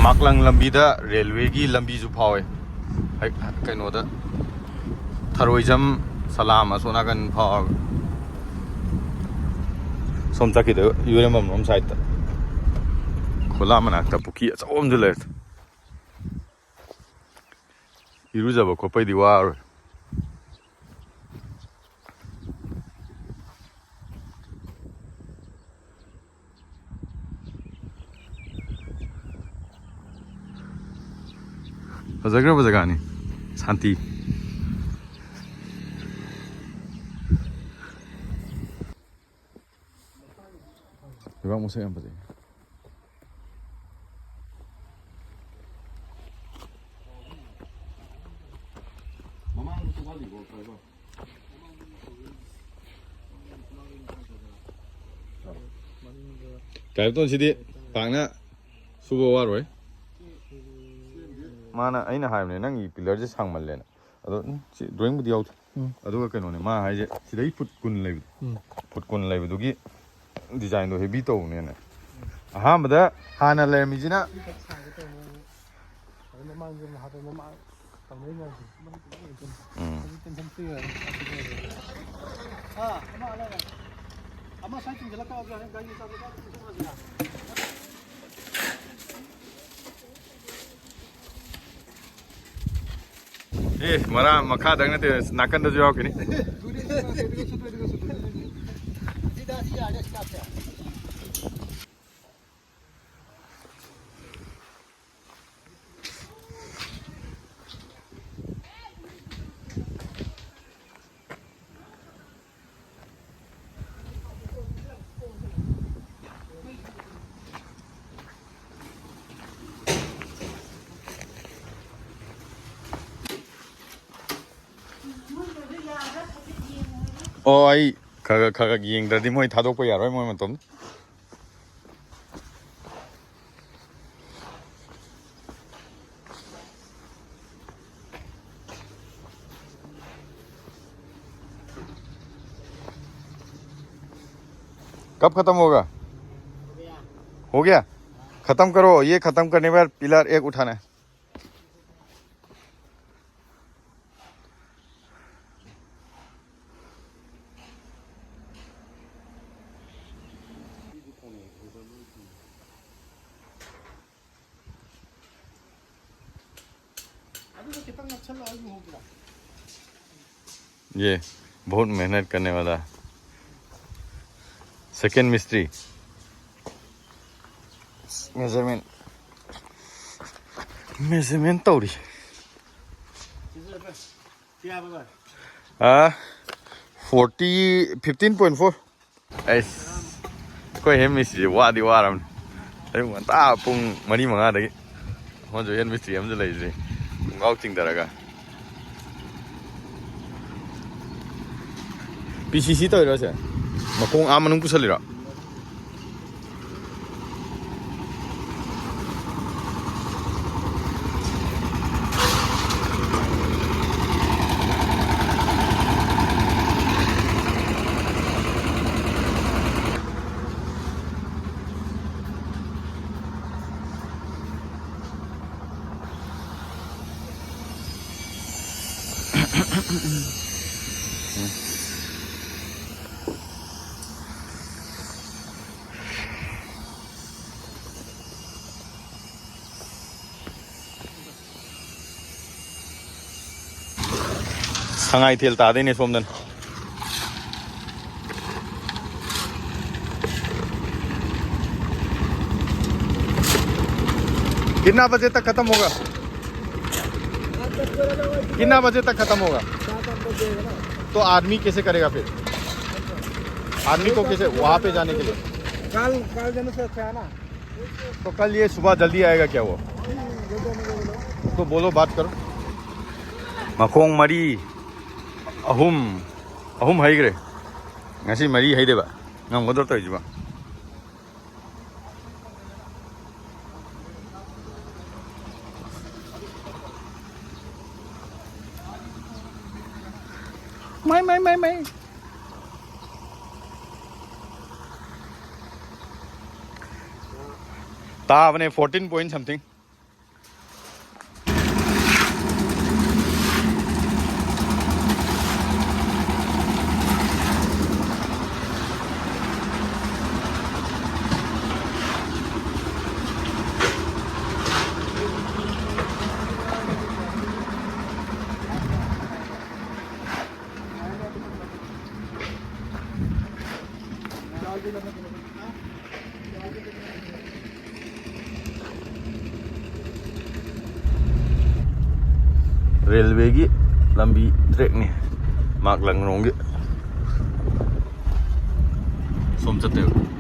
Maklang lambi da railway gi lambi ju phawe kaino da tharoijam salam asona kan phaw som chaki da yuremam rom side ta khola manak ta puki achom de le irujaba khopai di war Bazagra bazagani Santi Vamos a ver cái tuần chỉ đi phẳng nè sugar war rồi mana aina hai ne nang pillar je sang mal le na ado drawing budi out ado ka no ne ma hai je sidai foot kun lei du gi design do heavy to ne na aha mada hana le mi jina mara makha dang te nakan da jaw kini Oh, ai kaga gieng dari moi thadok pa yaroi moi matom कब खत्म होगा हो गया खत्म करो ये खत्म करने पर पिलर एक उठाना है ये बहुत मेहनत करने वाला सेकेंड मिस्त्री मेजरमेंट तौरी 15.4 कोई है मिस्त्री वादी वारम अरे ता पुंग मरी मंगा दगी हो जो हेन मिस्त्री हम जो ले गाव चिंग दरगा PCC to iro se makong amanung pusalira Sangai thil ta dei ne som dan कितना बजे तक खत्म होगा कितना बजे तक खत्म होगा तो आदमी कैसे करेगा फिर आदमी को कैसे वहां पे जाने के लिए कल जाने से अच्छा है ना तो कल ये सुबह जल्दी आएगा क्या वो तो बोलो बात करो मखोंग मरी ahum haigre ngasi mari haideba ngam godor to jiba mai ta apne 14 point something railway की लंबी ट्रैक ने मार्क लंगरोंगे सोम चते